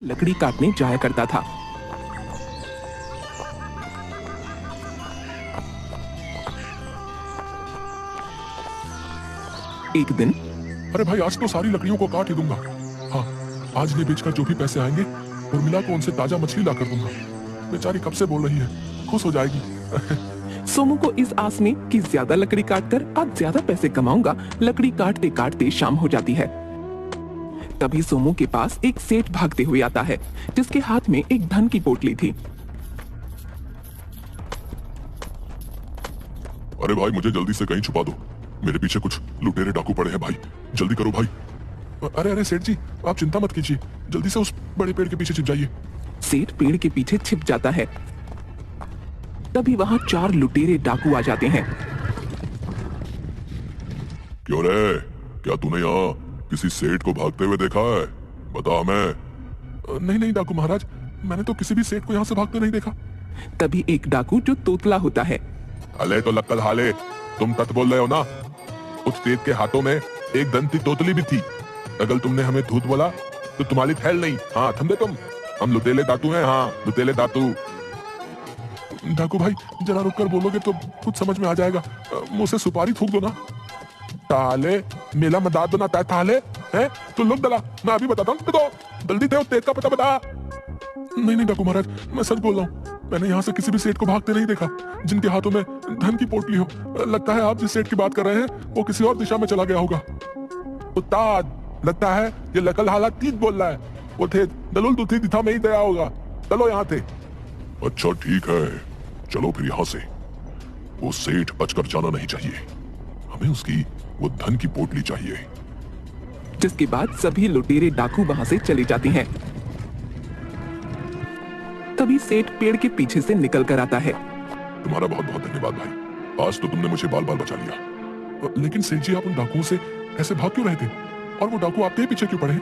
लकड़ी काटने जाया करता था। एक दिन अरे भाई, आज तो सारी लकड़ियों को काट ही दूंगा। हाँ, आज ये बेचकर जो भी पैसे आएंगे उर्मिला को उनसे ताजा मछली ला कर दूंगा। बेचारी कब से बोल रही है, खुश हो जाएगी। सोमू को इस आस में कि ज्यादा लकड़ी काटकर आज ज्यादा पैसे कमाऊंगा, लकड़ी काटते काटते शाम हो जाती है। तभी सोमू के पास एक सेठ भागते हुए आता है, जिसके हाथ में एक धन की पोटली थी। अरे भाई, मुझे जल्दी से कहीं छुपा दो, मेरे पीछे कुछ लुटेरे डाकू पड़े हैं भाई, जल्दी करो भाई। अरे अरे सेठ जी, आप चिंता मत कीजिए, जल्दी से उस बड़े पेड़ के पीछे छिप जाइए। सेठ पेड़ के पीछे छिप जाता है। तभी वहां 4 लुटेरे डाकू आ जाते हैं। क्यों रे, क्या तूने यहाँ किसी सेठ को भागते हुए देखा है? बता हमें। नहीं नहीं डाकू महाराज, मैंने तो किसी भी सेठ को यहाँ से भागते नहीं देखा। तभी एक डाकू जो तोतला होता है, अले तो लक्कल हाले, तुम तट बोल रहे हो ना? उस सेठ के हाथों में एक दंती तोतली भी थी। अगर तुमने हमें धूत बोला तो तुम्हारी थैल नहीं। हाँ थम दे तुम, हम लुटेले दातू हैं। हाँ लुटेले दातू। डाकू भाई, जरा रुक कर बोलोगे तो कुछ समझ में आ जाएगा। मुंह से सुपारी थूक दो ना। ताले मेला मदाद दो ना ताले हैं तो लोग दला, मैं अभी बताता हूँ। तो जल्दी थे, तेज का पता बता। नहीं नहीं डाकू महाराज, मैं सच बोल रहा हूँ, मैंने यहाँ से किसी भी सेठ को भागते नहीं देखा जिनके हाथों में धन की पोटली हो। लगता है आप जिस सेठ की बात कर रहे हैं वो किसी और दिशा में चला गया होगा। उस्ताद, लगता है ये लकल हालात तीत बोल रहा है। वो थे दलुल दुथी दिशा में ही गया होगा। चलो यहाँ थे। अच्छा ठीक है, चलो फिर यहाँ से। वो सेठ बचकर जाना नहीं चाहिए, हमें उसकी वो धन की पोटली चाहिए। जिसके बाद सभी लुटेरे डाकू वहां से चले जाते हैं। तभी सेठ पेड़ के पीछे से निकल कर आता है। तुम्हारा बहुत बहुत धन्यवाद भाई, आज तो तुमने मुझे बाल बाल बचा लिया। लेकिन सेठ जी, आप उन डाकुओं से ऐसे भाग क्यों रहे थे? और वो डाकू आपके ही पीछे क्यों पड़े?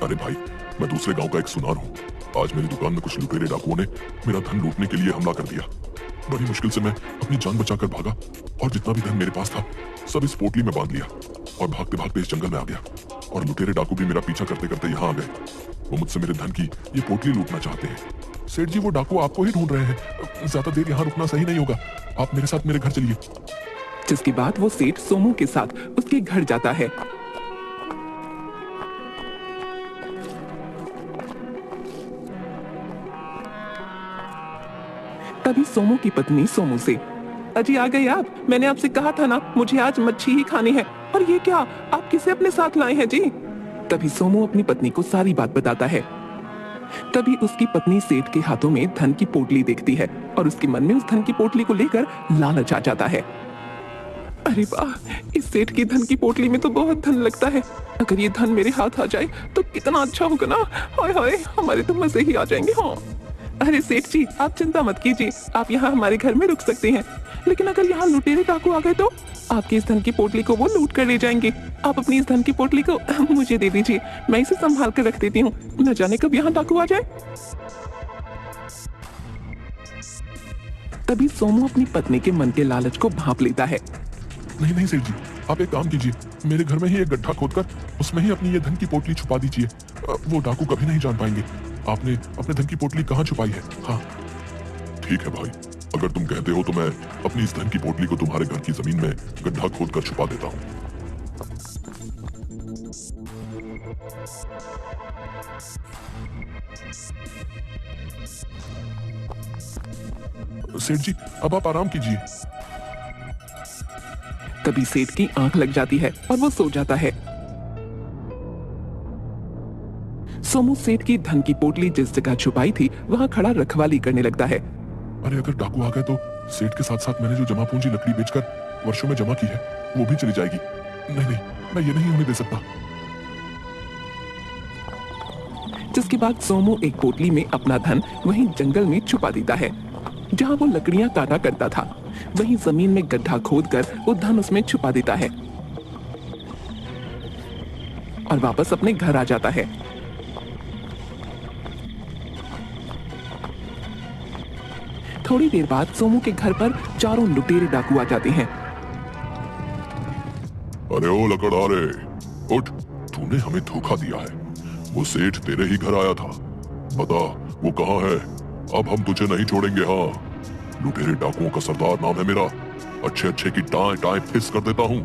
अरे भाई, मैं दूसरे गांव का एक सुनार हूँ। आज मेरी दुकान में कुछ लुटेरे डाकुओं ने मेरा धन लूटने के लिए हमला कर दिया। बड़ी मुश्किल से मैं अपनी जान बचाकर भागा और जितना भी धन मेरे पास था सब इस पोटली में बांध लिया और भागते भागते इस जंगल में आ गया। और लुटेरे डाकू भी मेरा पीछा करते करते यहाँ आ गए। वो मुझसे मेरे धन की ये पोटली लूटना चाहते हैं। सेठ जी, वो डाकू आपको ही ढूंढ रहे हैं, ज्यादा देर यहाँ रुकना सही नहीं होगा, आप मेरे साथ मेरे घर चलिए। जिसके बाद वो सेठ सोमू के साथ उसके घर जाता है। तभी सोमू की पत्नी सोमू से, अजी आ गए आप, मैंने आपसे कहा था ना मुझे आज मच्छी ही खानी है, और ये क्या आप किसे अपने साथ लाए हैं जी? तभी सोमू अपनी पत्नी को सारी बात बताता है। तभी उसकी पत्नी सेठ के हाथों में धन की पोटली देखती है और उसके मन में उस धन की पोटली को लेकर लालच आ जाता है। अरे वाह, इस सेठ की धन की पोटली में तो बहुत धन लगता है, अगर ये धन मेरे हाथ आ जाए तो कितना अच्छा होगा ना। हाय हाय, हमारे तो मजे ही आ जाएंगे। हाँ अरे सेठ जी, आप चिंता मत कीजिए, आप यहाँ हमारे घर में रुक सकते हैं, लेकिन अगर यहाँ लुटेरे डाकू आ गए तो आपकी इस धन की पोटली को वो लूट कर ले जाएंगे। आप अपनी इस धन की पोटली को मुझे दे दीजिए, मैं इसे संभाल कर रख देती हूँ, न जाने कब यहाँ डाकू आ जाए। तभी सोमू अपनी पत्नी के मन के लालच को भांप लेता है। नहीं नहीं सेठ जी, आप एक काम कीजिए, मेरे घर में ही एक गड्ढा खोदकर उसमें ही अपनी ये धन की पोटली छुपा दीजिए। वो डाकू कभी नहीं जान पाएंगे आपने अपने धन की पोटली कहाँ छुपाई है। हाँ ठीक है भाई, अगर तुम कहते हो तो मैं अपनी इस धन की पोटली को तुम्हारे घर की जमीन में गड्ढा खोदकर छुपा देता हूँ। सेठ जी, अब आप आराम कीजिए। तभी सेठ की आंख लग जाती है और वो सो जाता है। सोमू सेठ की धन की पोटली जिस जगह छुपाई थी वहां खड़ा रखवाली करने लगता है। अरे अगर डाकू आ गए तो सेठ के साथ साथ मैंने जो जमा पूंजी लकड़ी बेचकर वर्षों में जमा की है वो भी चली जाएगी। नहीं नहीं, मैं ये नहीं होने दे सकता। जिसके बाद सोमू एक पोटली में अपना धन वहीं जंगल में छुपा देता है जहां वो लकड़ियां काटा करता था। वहीं जमीन में गड्ढा खोदकर वो धन उसमें छुपा देता है और वापस अपने घर आ जाता है। थोड़ी देर बाद सोमू के घर पर 4 लुटेरे डाकू आ जाते हैं। अरे ओ लकड़हारे, उठ, तूने हमें धोखा दिया है। वो सेठ तेरे ही घर आया था, बता वो कहाँ है? अब हम तुझे नहीं छोड़ेंगे। हाँ, लुटेरे डाकुओं का सरदार नाम है मेरा। अच्छे अच्छे की टाएं टाएं फिस कर देता हूँ।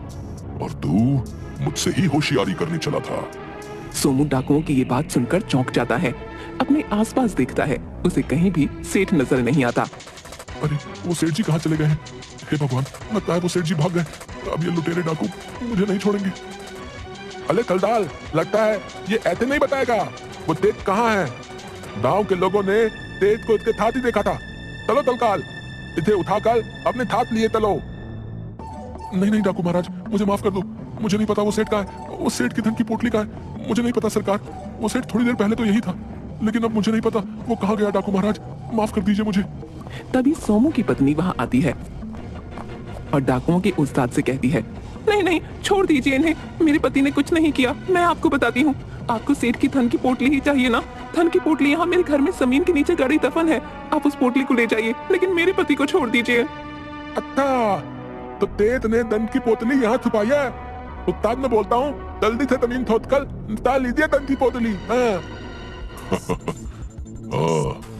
और तू मुझसे ही होशियारी करने चला था। सोमू डाकुओं की ये बात सुनकर चौंक जाता है। अपने आसपास देखता है, उसे कहीं भी सेठ नजर नहीं आता। अरे वो सेठ जी कहाँ चले गए हैं? हे भगवान, लगता है वो सेठ जी भाग गए। अब ये लुटेरे डाकू मुझे नहीं छोड़ेंगे। अरे कलदाल, लगता है ये ऐसे नहीं बताएगा। वो तेज कहाँ है? गांव के लोगों ने तेज को इसके साथ ही देखा था। चलो तलकाल, इसे उठाकर अपने साथ लिए चलो। नहीं नहीं डाकू महाराज, मुझे माफ कर दो। मुझे नहीं पता वो सेठ कहाँ है। वो सेठ की धन की पोटली कहाँ है मुझे नहीं पता सरकार। वो सेठ थोड़ी देर पहले तो यही था, लेकिन अब मुझे नहीं पता वो कहाँ गया। डाकू महाराज माफ कर दीजिए मुझे। तभी सोमू की पत्नी वहां आती है और डाकुओं के उस्ताद से कहती है, नहीं नहीं, छोड़ दीजिए इन्हें। मेरे पति ने कुछ नहीं किया। मैं आपको बताती हूँ, आपको सेठ की धन की पोटली ही चाहिए ना? धन की पोटली यहाँ मेरे घर में जमीन के नीचे गड़ी दफन है। आप उस पोटली को ले जाइए, लेकिन मेरे पति को छोड़ दीजिए। अच्छा, तो तेज ने धन की पोतली यहाँ छुपाई है। उस्ताद मैं बोलता हूँ, जल्दी से जमीन खोदकर निकाल लीजिए धन की पोतली। हाँ।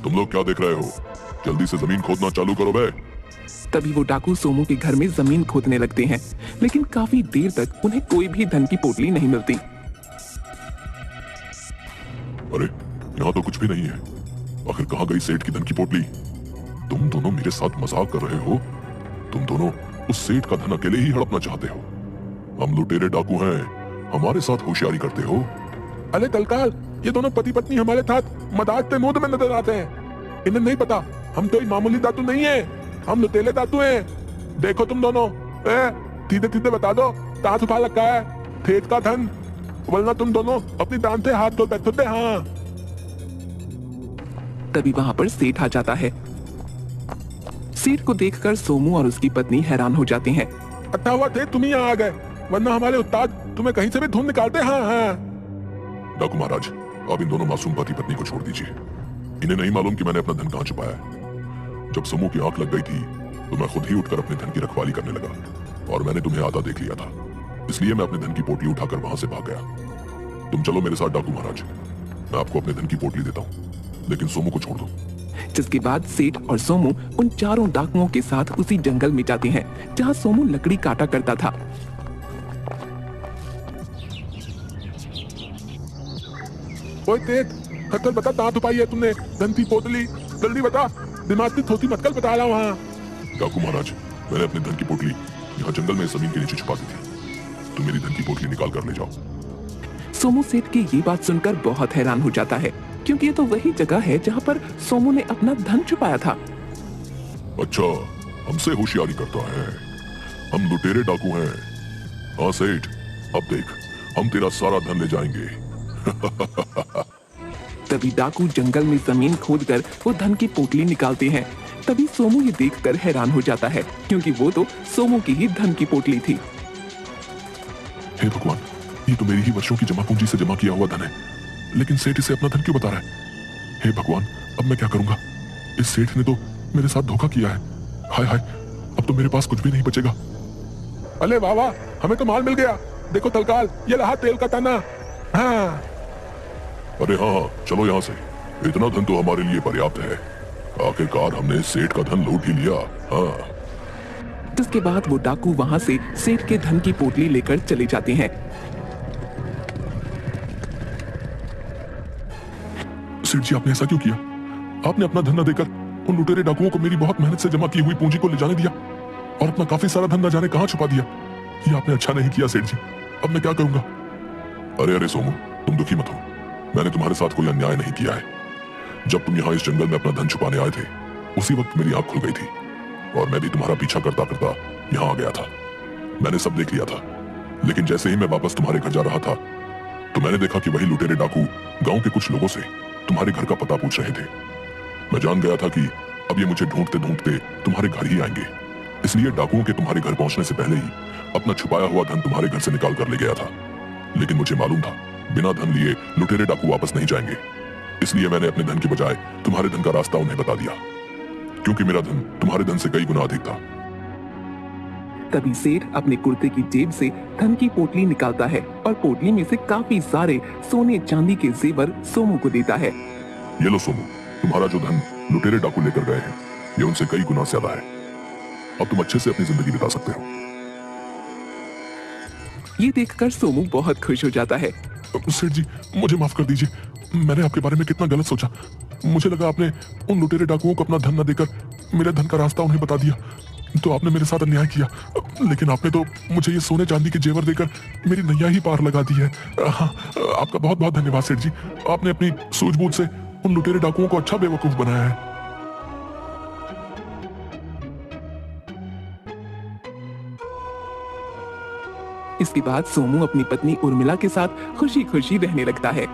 तुम लोग क्या देख रहे हो? जल्दी से जमीन खोदना चालू करो बे। तभी वो डाकू सोमू के घर में जमीन खोदने लगते हैं, लेकिन काफी देर तक उन्हें कोई भी धन की पोटली नहीं मिलती। अरे यहाँ तो कुछ भी नहीं है। आखिर कहाँ गई सेठ की धन की पोटली? तुम दोनों मेरे साथ मजाक कर रहे हो? तुम दोनों उस सेठ का धन अकेले ही हड़पना चाहते हो? हम लुटेरे डाकू हैं, हमारे साथ होशियारी करते हो? अरे तलकाल, ये दोनों पति पत्नी हमारे साथ मजाक से मूड में नजर आते हैं। इन्हें नहीं पता हम तो मामूली दातू नहीं है, हम लुटेरे दातू हैं। देखो तुम दोनों, सीधे सीधे बता दो कहाँ छुपा रखा है सेठ का धन, वरना तुम दोनों अपनी दान से हाथ धो बैठो थे। हाँ। तभी वहां पर सेठ आ जाता है। सेठ को देखकर सोमू और उसकी पत्नी हैरान हो जाते हैं। अच्छा हुआ थे तुम ही यहाँ आ गए, वरना हमारे उस्ताद तुम्हें कहीं से भी ढूंढ निकालते। हाँ हाँ। डाकू महाराज, आप इन दोनों मासूम पति पत्नी को छोड़ दीजिए। इन्हें नहीं मालूम कि मैंने अपना धन कहाँ छुपाया है। जब सोमू की आंख लग गई थी तो मैं खुद ही उठकर अपने धन की रखवाली करने लगा, और मैंने तुम्हें आधा देख लिया था, इसलिए मैं अपने धन की पोटली उठाकर वहां से भाग गया। तुम चलो मेरे साथ डाकू महाराज, मैं आपको अपने धन की पोटली देता हूँ, लेकिन सोमू को छोड़ दो। जिसके बाद सेठ और सोमू उन चारों डाकुओं के साथ उसी जंगल में जाते हैं जहाँ सोमू लकड़ी काटा करता था। ओए तेज, खत्तर बता कहाँ छुपाई है तुमने धन की पोटली? जल्दी बता, दिमाग की थोती मत कर, बता रहा हूँ। हाँ डाकू महाराज, मैंने अपनी धन की पोटली यहाँ जंगल में जमीन के नीचे छुपा दी थी। तुम मेरी धन की पोटली निकाल कर ले जाओ। सोमू सेठ की ये बात सुनकर बहुत हैरान हो जाता है, क्योंकि ये तो वही जगह है जहाँ पर सोमू ने अपना धन छुपाया था। अच्छा, हमसे होशियारी करता है? हम लुटेरे डाकू हैं। हाँ सेठ, अब देख, हम तेरा सारा धन ले जाएंगे। तभी डाकू जंगल में जमीन खोदकर वो धन की पोटली निकालते हैं। तभी सोमू ये देखकर हैरान हो जाता है, क्योंकि वो तो सोमू की ही धन की पोटली थी। हे भगवान, ये तो मेरी ही वर्षों की जमा पूंजी से जमा किया हुआ धन है, लेकिन सेठ इसे अपना धन क्यों बता रहा है? हे भगवान, अब मैं क्या करूंगा? इस सेठ ने तो मेरे साथ धोखा किया है। हाय हाय, अब तो मेरे पास कुछ भी नहीं बचेगा। अरे वाह वाह, हमें तो माल मिल गया। देखो तलकाल, ये रहा तेल का तना। हाँ। अरे हाँ, चलो यहाँ से। इतना धन तो हमारे लिए पर्याप्त है। आखिरकार हमने सेठ का धन लूट ही लिया। हाँ। जिसके बाद वो डाकू वहां से सेठ के धन की पोटली लेकर चले जाते हैं। सेठ जी, आपने ऐसा क्यों किया? आपने अपना धन न देकर उन लुटेरे डाकुओं को मेरी बहुत मेहनत से जमा की हुई पूंजी को ले जाने दिया, और अपना काफी सारा धन न जाने कहां छुपा दिया। ये आपने अच्छा नहीं किया सेठ जी। अब मैं क्या करूंगा? अरे अरे सोमू, तुम दुखी मत हो। मैंने तुम्हारे साथ कोई अन्याय नहीं किया है। जब तुम यहाँ इस जंगल में अपना धन छुपाने आए थे, उसी वक्त मेरी आंख खुल गई थी, और मैं भी तुम्हारा पीछा करता करता यहाँ आ गया था। मैंने सब देख लिया था, लेकिन जैसे ही मैं वापस तुम्हारे घर जा रहा था, तो मैंने देखा कि वही लुटेरे डाकू गांव के कुछ लोगों से तुम्हारे घर का पता पूछ रहे थे। मैं जान गया था कि अब ये मुझे ढूंढते ढूंढते तुम्हारे घर ही आएंगे, इसलिए डाकुओं के तुम्हारे घर पहुंचने से पहले ही अपना छुपाया हुआ धन तुम्हारे घर से निकाल कर ले गया था। लेकिन मुझे मालूम था बिना धन लिए लुटेरे डाकू वापस नहीं जाएंगे, इसलिए मैंने अपने धन के बजाय तुम्हारे धन का रास्ता उन्हें बता दिया, क्योंकि मेरा धन तुम्हारे धन से कई गुना अधिक था। तभी सेठ अपने कुर्ते की जेब से धन की पोटली निकालता है और पोटली में से काफी सारे सोने चांदी के जेवर सोमू को देता है। ये लो सोमू, तुम्हारा जो धन लुटेरे डाकू लेकर गए हैं ये उनसे कई गुना ज्यादा है। अब तुम अच्छे से अपनी जिंदगी बिता सकते हो। ये देखकर सोमू बहुत खुश हो जाता है। सेठ जी, मुझे माफ कर दीजिए, मैंने आपके बारे में कितना गलत सोचा। मुझे लगा आपने उन लुटेरे डाकुओं को अपना धन न देकर मेरे धन का रास्ता उन्हें बता दिया, तो आपने मेरे साथ अन्याय किया। लेकिन आपने तो मुझे ये सोने चांदी के जेवर देकर मेरी नैया ही पार लगा दी है। हाँ, आपका बहुत बहुत धन्यवाद सेठ जी। आपने अपनी सूझबूझ से उन लुटेरे डाकुओं को अच्छा बेवकूफ बनाया है। इसके बाद सोमू अपनी पत्नी उर्मिला के साथ खुशी खुशी रहने लगता है।